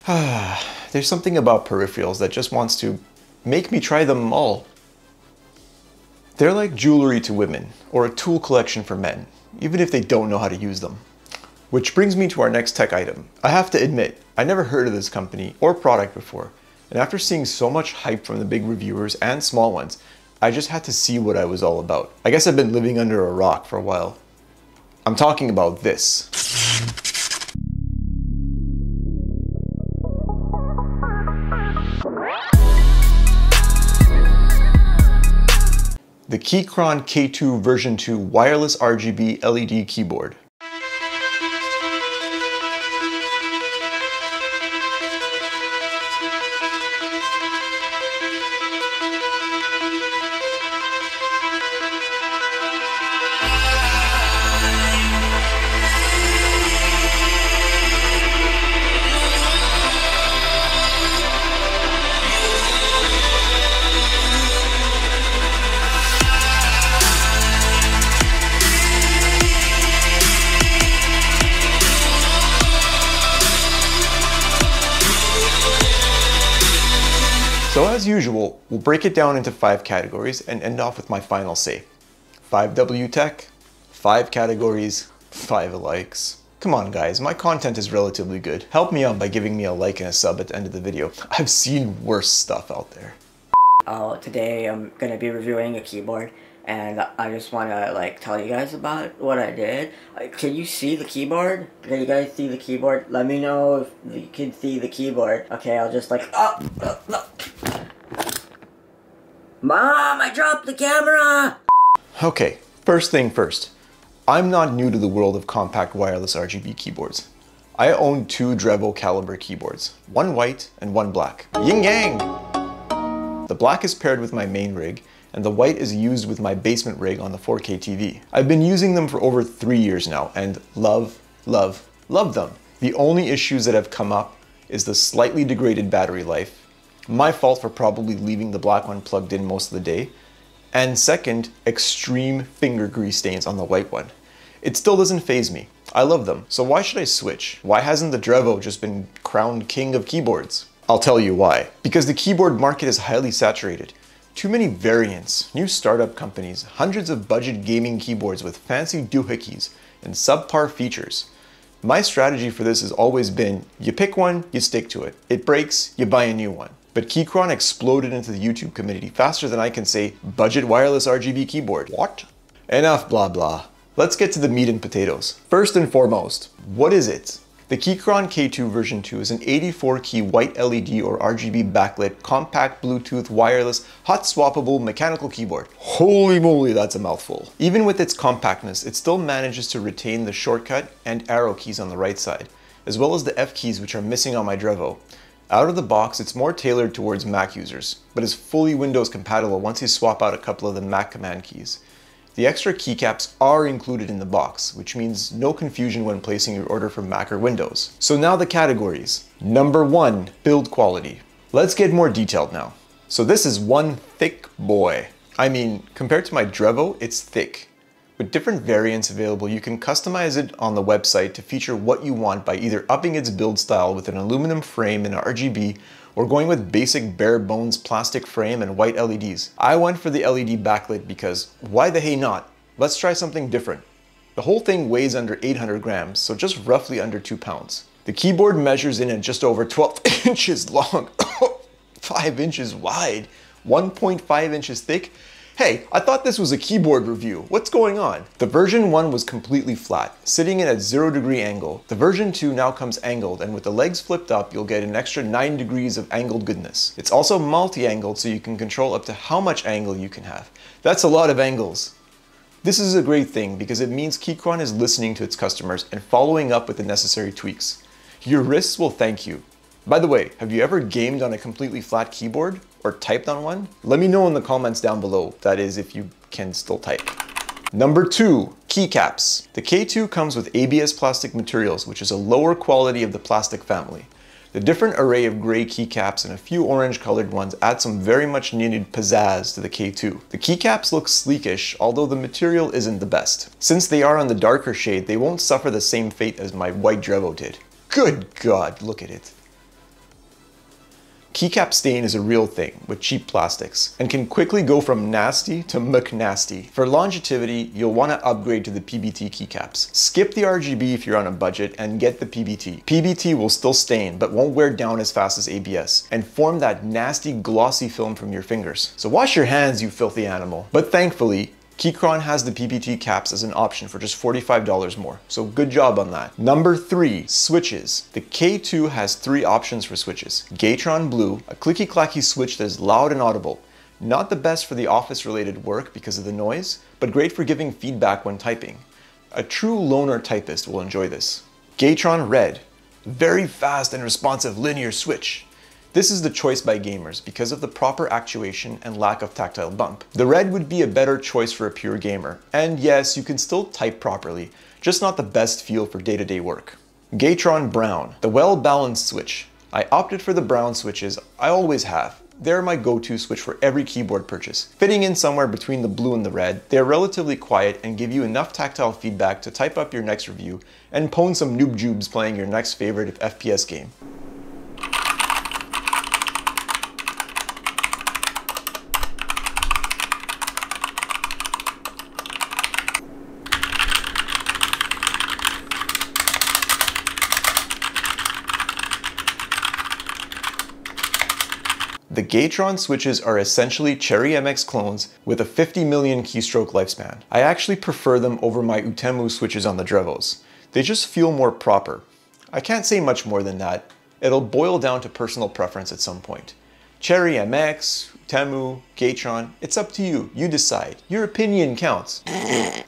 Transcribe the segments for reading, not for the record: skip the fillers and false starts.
There's something about peripherals that just wants to make me try them all. They're like jewelry to women, or a tool collection for men, even if they don't know how to use them. Which brings me to our next tech item. I have to admit, I never heard of this company or product before, and after seeing so much hype from the big reviewers and small ones, I just had to see what I was all about. I guess I've been living under a rock for a while. I'm talking about this. The Keychron K2 version 2 wireless RGB LED keyboard. So as usual, we'll break it down into 5 categories and end off with my final say. 5W tech, 5 categories, 5 likes. Come on guys, my content is relatively good. Help me out by giving me a like and a sub at the end of the video. I've seen worse stuff out there. Today I'm gonna be reviewing a keyboard, and I just wanna tell you guys about what I did. Can you see the keyboard? Can you guys see the keyboard? Let me know if you can see the keyboard. Okay, I'll just no. Mom, I dropped the camera! Okay, first thing first. I'm not new to the world of compact wireless RGB keyboards. I own 2 Drevo Calibur keyboards, one white and one black. Yin yang! The black is paired with my main rig, and the white is used with my basement rig on the 4K TV. I've been using them for over 3 years now, and love them. The only issues that have come up is the slightly degraded battery life, my fault for probably leaving the black one plugged in most of the day, and second, extreme finger grease stains on the white one. It still doesn't faze me. I love them. So why should I switch? Why hasn't the Drevo just been crowned king of keyboards? I'll tell you why. Because the keyboard market is highly saturated. Too many variants, new startup companies, hundreds of budget gaming keyboards with fancy doohickeys and subpar features. My strategy for this has always been, you pick one, you stick to it. It breaks, you buy a new one. But Keychron exploded into the YouTube community faster than I can say, budget wireless RGB keyboard. What? Enough blah blah. Let's get to the meat and potatoes. First and foremost, what is it? The Keychron K2 version 2 is an 84 key white LED or RGB backlit, compact Bluetooth, wireless, hot swappable mechanical keyboard. Holy moly, that's a mouthful. Even with its compactness, it still manages to retain the shortcut and arrow keys on the right side, as well as the F keys which are missing on my Drevo. Out of the box, it's more tailored towards Mac users, but is fully Windows compatible once you swap out a couple of the Mac command keys. The extra keycaps are included in the box, which means no confusion when placing your order for Mac or Windows. So now the categories. Number 1, build quality. Let's get more detailed now. So this is one thick boy. I mean, compared to my Drevo, it's thick. With different variants available, you can customize it on the website to feature what you want by either upping its build style with an aluminum frame and RGB, or going with basic bare bones plastic frame and white LEDs. I went for the LED backlit because why the hey not? Let's try something different. The whole thing weighs under 800 grams, so just roughly under 2 pounds. The keyboard measures in at just over 12 inches long, 5 inches wide, 1.5 inches thick. Hey, I thought this was a keyboard review. What's going on? The version 1 was completely flat, sitting in at 0° angle. The version 2 now comes angled, and with the legs flipped up, you'll get an extra 9 degrees of angled goodness. It's also multi-angled, so you can control up to how much angle you can have. That's a lot of angles. This is a great thing because it means Keychron is listening to its customers and following up with the necessary tweaks. Your wrists will thank you. By the way, have you ever gamed on a completely flat keyboard? Or typed on one? Let me know in the comments down below, that is if you can still type. Number 2, keycaps. The K2 comes with ABS plastic materials, which is a lower quality of the plastic family. The different array of gray keycaps and a few orange colored ones add some very much needed pizzazz to the K2. The keycaps look sleekish, although the material isn't the best. Since they are on the darker shade, they won't suffer the same fate as my white Drevo did. Good God, look at it. Keycap stain is a real thing with cheap plastics and can quickly go from nasty to McNasty. For longevity, you'll want to upgrade to the PBT keycaps. Skip the RGB if you're on a budget and get the PBT. PBT will still stain but won't wear down as fast as ABS and form that nasty glossy film from your fingers. So wash your hands, you filthy animal. But thankfully, Keychron has the PBT caps as an option for just $45 more, so good job on that. Number 3, switches. The K2 has 3 options for switches. Gatreon Blue, a clicky-clacky switch that is loud and audible. Not the best for the office-related work because of the noise, but great for giving feedback when typing. A true loner typist will enjoy this. Gatreon Red, very fast and responsive linear switch. This is the choice by gamers because of the proper actuation and lack of tactile bump. The red would be a better choice for a pure gamer. And yes, you can still type properly, just not the best feel for day-to-day work. Gatreon Brown, the well-balanced switch. I opted for the brown switches, I always have. They're my go-to switch for every keyboard purchase. Fitting in somewhere between the blue and the red, they're relatively quiet and give you enough tactile feedback to type up your next review and pwn some noob jubes playing your next favorite FPS game. The Gatreon switches are essentially Cherry MX clones with a 50 million keystroke lifespan. I actually prefer them over my Outemu switches on the Drevos. They just feel more proper. I can't say much more than that. It'll boil down to personal preference at some point. Cherry MX, Outemu, Gatreon, it's up to you. You decide. Your opinion counts.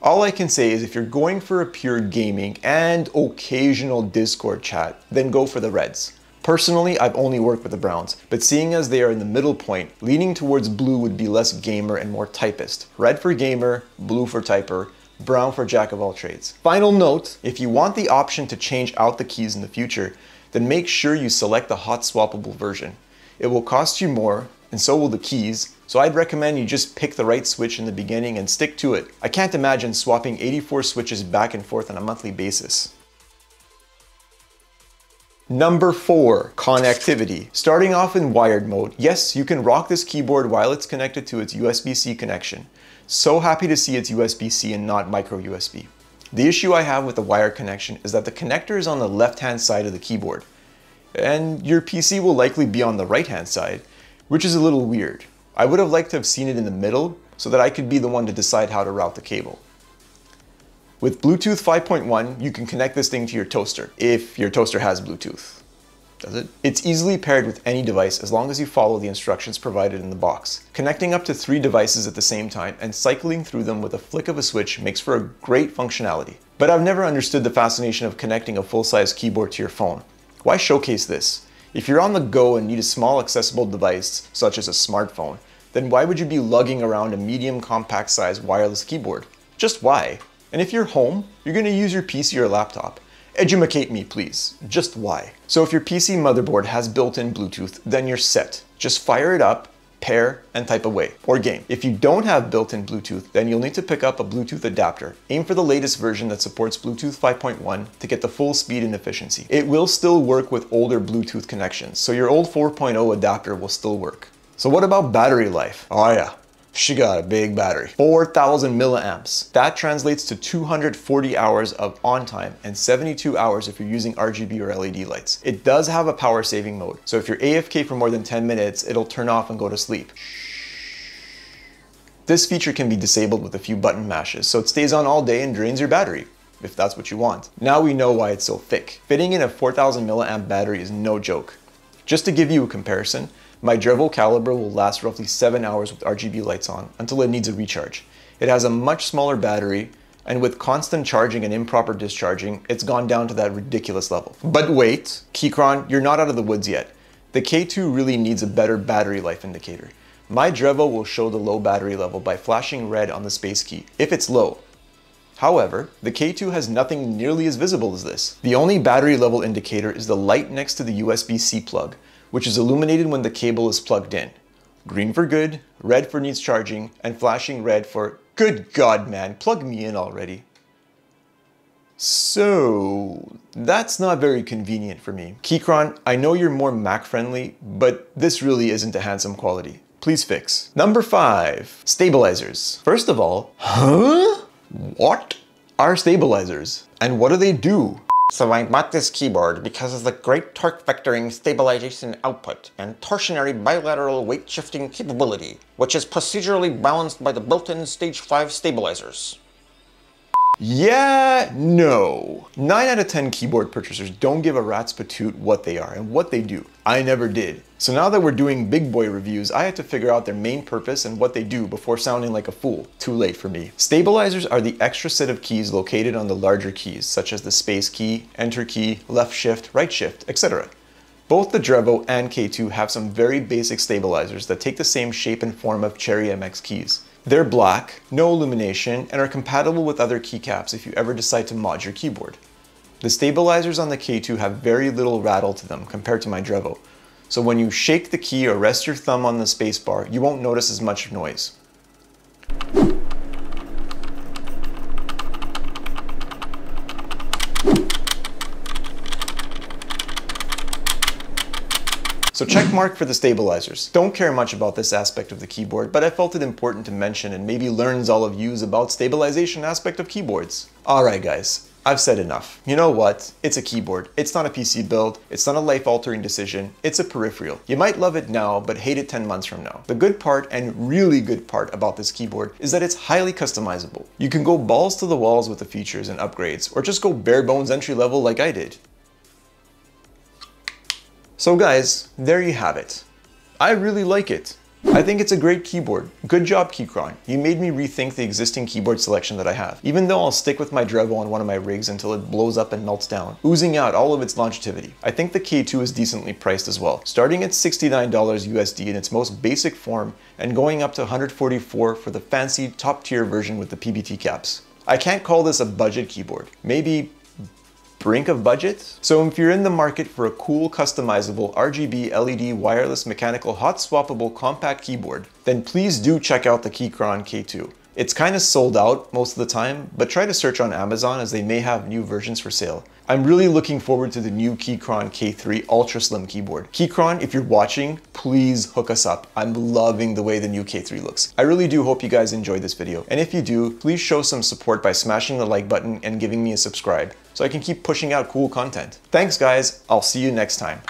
All I can say is if you're going for a pure gaming and occasional Discord chat, then go for the reds. Personally, I've only worked with the browns, but seeing as they are in the middle point, leaning towards blue would be less gamer and more typist. Red for gamer, blue for typer, brown for jack of all trades. Final note, if you want the option to change out the keys in the future, then make sure you select the hot swappable version. It will cost you more, and so will the keys, so I'd recommend you just pick the right switch in the beginning and stick to it. I can't imagine swapping 84 switches back and forth on a monthly basis. Number 4, connectivity. Starting off in wired mode, yes, you can rock this keyboard while it's connected to its USB-C connection. So happy to see it's USB-C and not micro USB. The issue I have with the wired connection is that the connector is on the left-hand side of the keyboard, and your PC will likely be on the right-hand side, which is a little weird. I would have liked to have seen it in the middle so that I could be the one to decide how to route the cable. With Bluetooth 5.1, you can connect this thing to your toaster, if your toaster has Bluetooth. Does it? It's easily paired with any device as long as you follow the instructions provided in the box. Connecting up to 3 devices at the same time and cycling through them with a flick of a switch makes for a great functionality. But I've never understood the fascination of connecting a full-size keyboard to your phone. Why showcase this? If you're on the go and need a small accessible device, such as a smartphone, then why would you be lugging around a medium compact size wireless keyboard? Just why? And if you're home, you're going to use your PC or laptop. Edumacate me, please. Just why? So if your PC motherboard has built-in Bluetooth, then you're set. Just fire it up, pair, and type away, or game. If you don't have built-in Bluetooth, then you'll need to pick up a Bluetooth adapter. Aim for the latest version that supports Bluetooth 5.1 to get the full speed and efficiency. It will still work with older Bluetooth connections, so your old 4.0 adapter will still work. So what about battery life? Oh yeah. She got a big battery, 4,000 milliamps. That translates to 240 hours of on time and 72 hours if you're using RGB or LED lights. It does have a power saving mode, so if you're AFK for more than 10 minutes, it'll turn off and go to sleep. This feature can be disabled with a few button mashes, so it stays on all day and drains your battery, if that's what you want. Now we know why it's so thick. Fitting in a 4,000 milliamp battery is no joke. Just to give you a comparison, my Drevo Calibur will last roughly 7 hours with RGB lights on until it needs a recharge. It has a much smaller battery, and with constant charging and improper discharging, it's gone down to that ridiculous level. But wait, Keychron, you're not out of the woods yet. The K2 really needs a better battery life indicator. My Drevo will show the low battery level by flashing red on the space key, if it's low. However, the K2 has nothing nearly as visible as this. The only battery level indicator is the light next to the USB-C plug, which is illuminated when the cable is plugged in. Green for good, red for needs charging, and flashing red for, good God man, plug me in already. So that's not very convenient for me. Keychron, I know you're more Mac friendly, but this really isn't a handsome quality. Please fix. Number 5, stabilizers. First of all, what are stabilizers? And what do they do? So I bought this keyboard because of the great torque vectoring stabilization output and torsionary bilateral weight shifting capability, which is procedurally balanced by the built-in stage 5 stabilizers. Yeah, no. 9 out of 10 keyboard purchasers don't give a rat's patoot what they are and what they do. I never did. So now that we're doing big boy reviews, I had to figure out their main purpose and what they do before sounding like a fool. Too late for me. Stabilizers are the extra set of keys located on the larger keys, such as the space key, enter key, left shift, right shift, etc. Both the Drevo and K2 have some very basic stabilizers that take the same shape and form of Cherry MX keys. They're black, no illumination, and are compatible with other keycaps if you ever decide to mod your keyboard. The stabilizers on the K2 have very little rattle to them compared to my Drevo, so when you shake the key or rest your thumb on the spacebar, you won't notice as much noise. So check mark for the stabilizers. Don't care much about this aspect of the keyboard, but I felt it important to mention and maybe learns all of yous about stabilization aspect of keyboards. Alright guys, I've said enough. You know what? It's a keyboard. It's not a PC build. It's not a life-altering decision. It's a peripheral. You might love it now, but hate it 10 months from now. The good part, and really good part about this keyboard, is that it's highly customizable. You can go balls to the walls with the features and upgrades, or just go bare bones entry level like I did. So guys, there you have it. I really like it. I think it's a great keyboard. Good job, Keychron. You made me rethink the existing keyboard selection that I have. Even though I'll stick with my Drevo on one of my rigs until it blows up and melts down, oozing out all of its longevity. I think the K2 is decently priced as well, starting at $69 USD in its most basic form and going up to $144 for the fancy top-tier version with the PBT caps. I can't call this a budget keyboard. Maybe brink of budget? So if you're in the market for a cool, customizable RGB LED wireless mechanical hot swappable compact keyboard, then please do check out the Keychron K2. It's kind of sold out most of the time, but try to search on Amazon as they may have new versions for sale. I'm really looking forward to the new Keychron K3 Ultra Slim keyboard. Keychron, if you're watching, please hook us up. I'm loving the way the new K3 looks. I really do hope you guys enjoyed this video. And if you do, please show some support by smashing the like button and giving me a subscribe so I can keep pushing out cool content. Thanks guys, I'll see you next time.